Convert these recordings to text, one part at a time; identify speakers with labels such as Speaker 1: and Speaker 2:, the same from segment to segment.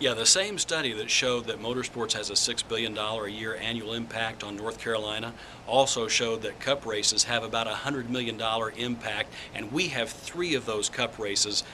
Speaker 1: Yeah, the same study that showed that motorsports has a $6 billion a year annual impact on North Carolina also showed that cup races have about a $100 million impact, and we have 3 of those cup races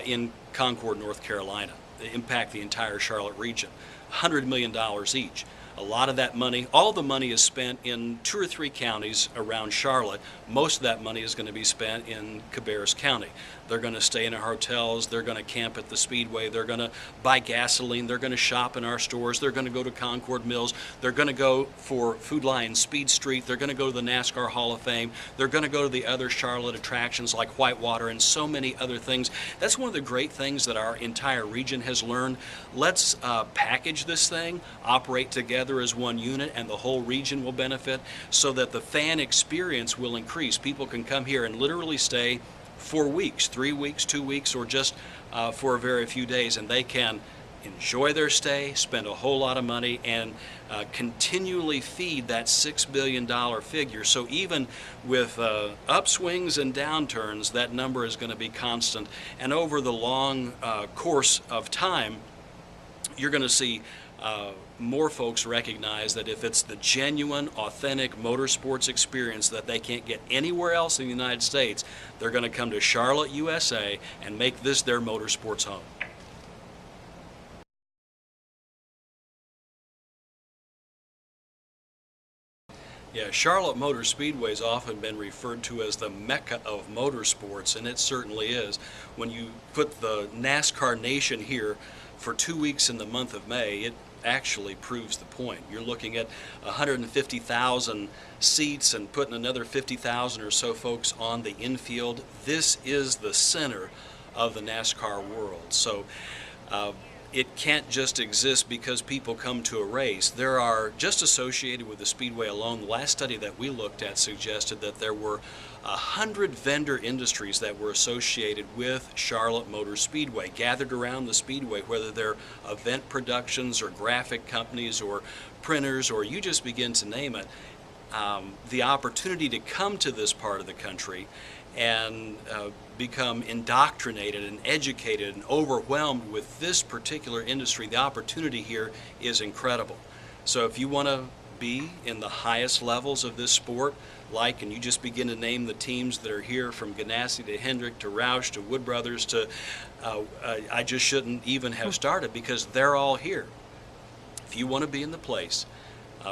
Speaker 1: in Concord, North Carolina. They impact the entire Charlotte region, $100 million each. A lot of that money, all the money is spent in 2 or 3 counties around Charlotte. Most of that money is going to be spent in Cabarrus County. They're going to stay in our hotels, they're going to camp at the Speedway, they're going to buy gasoline, they're going to shop in our stores, they're going to go to Concord Mills, they're going to go for Food Lion Speed Street, they're going to go to the Nascar Hall of Fame, they're going to go to the other Charlotte attractions like Whitewater and so many other things. That's one of the great things that our entire region has learned. Let's package this thing, operate together as one unit, and the whole region will benefit so that the fan experience will increase. People can come here and literally stay 4 weeks, 3 weeks, 2 weeks, or just for a very few days, and they can enjoy their stay, spend a whole lot of money, and continually feed that $6 billion figure. So even with upswings and downturns, that number is going to be constant. And over the long course of time, you're going to see more folks recognize that if it's the genuine, authentic motorsports experience that they can't get anywhere else in the United States, they're going to come to Charlotte, USA, and make this their motorsports home. Yeah, Charlotte Motor Speedway has often been referred to as the Mecca of motorsports, and it certainly is. When you put the NASCAR nation here for 2 weeks in the month of May, it actually proves the point. You're looking at 150,000 seats and putting another 50,000 or so folks on the infield. This is the center of the NASCAR world. So it can't just exist because people come to a race. There are, just associated with the Speedway alone, the last study that we looked at suggested that there were 100 vendor industries that were associated with Charlotte Motor Speedway, gathered around the Speedway, whether they're event productions or graphic companies or printers, or you just begin to name it. The opportunity to come to this part of the country and become indoctrinated and educated and overwhelmed with this particular industry, the opportunity here is incredible. So if you want to be in the highest levels of this sport, and you just begin to name the teams that are here, from Ganassi to Hendrick to Roush to Wood Brothers to, I just shouldn't even have started because they're all here. If you want to be in the place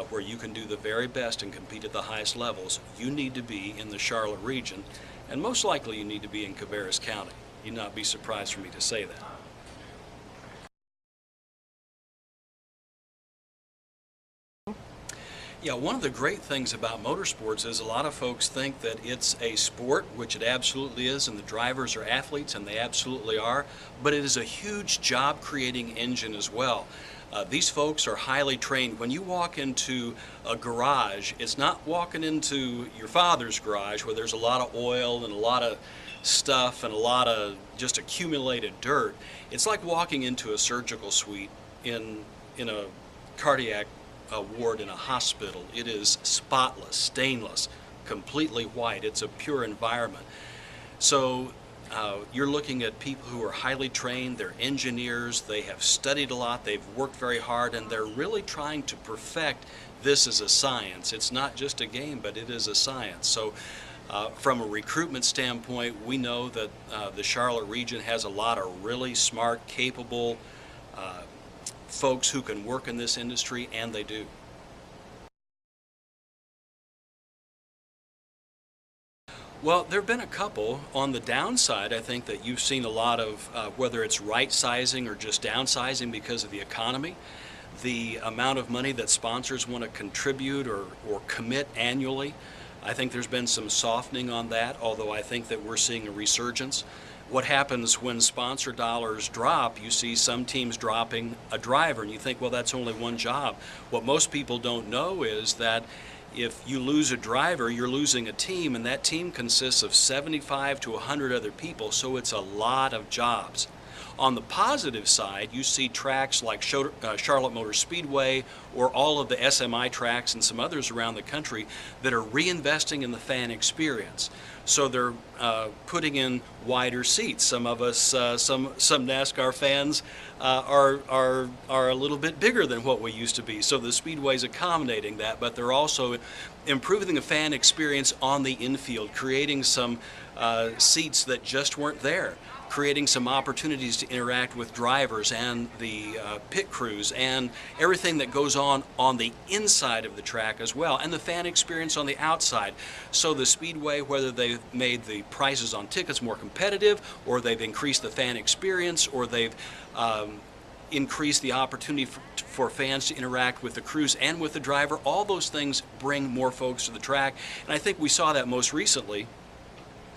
Speaker 1: where you can do the very best and compete at the highest levels, you need to be in the Charlotte region, and most likely you need to be in Cabarrus County. You'd not be surprised for me to say that. Yeah, one of the great things about motorsports is a lot of folks think that it's a sport, which it absolutely is, and the drivers are athletes, and they absolutely are, but it is a huge job-creating engine as well. These folks are highly trained. When you walk into a garage, it's not walking into your father's garage where there's a lot of oil and a lot of stuff and a lot of just accumulated dirt. It's like walking into a surgical suite in a cardiac ward in a hospital. It is spotless, stainless, completely white. It's a pure environment. So you're looking at people who are highly trained, they're engineers, they have studied a lot, they've worked very hard, and they're really trying to perfect this as a science. It's not just a game, but it is a science. So from a recruitment standpoint, we know that the Charlotte region has a lot of really smart, capable folks who can work in this industry, and they do. Well, there have been a couple. On the downside, I think that you've seen a lot of, whether it's right sizing or just downsizing because of the economy, the amount of money that sponsors want to contribute or commit annually. I think there's been some softening on that, although I think that we're seeing a resurgence. What happens when sponsor dollars drop, you see some teams dropping a driver, and you think, well, that's only one job. What most people don't know is that if you lose a driver, you're losing a team, and that team consists of 75 to 100 other people, so it's a lot of jobs. On the positive side, you see tracks like Charlotte Motor Speedway or all of the SMI tracks and some others around the country that are reinvesting in the fan experience. So they're putting in wider seats. Some of us, some NASCAR fans are a little bit bigger than what we used to be. So the Speedway's accommodating that, but they're also improving the fan experience on the infield, creating some seats that just weren't there, creating some opportunities to interact with drivers and the pit crews and everything that goes on the inside of the track as well, and the fan experience on the outside. So the Speedway, whether they've made the prices on tickets more competitive, or they've increased the fan experience, or they've increase the opportunity for fans to interact with the crews and with the driver, all those things bring more folks to the track. And I think we saw that most recently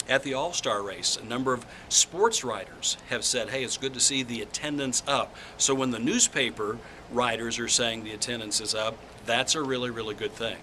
Speaker 1: at the All-Star race. A number of sports writers have said, hey, it's good to see the attendance up. So when the newspaper writers are saying the attendance is up, that's a really, really good thing.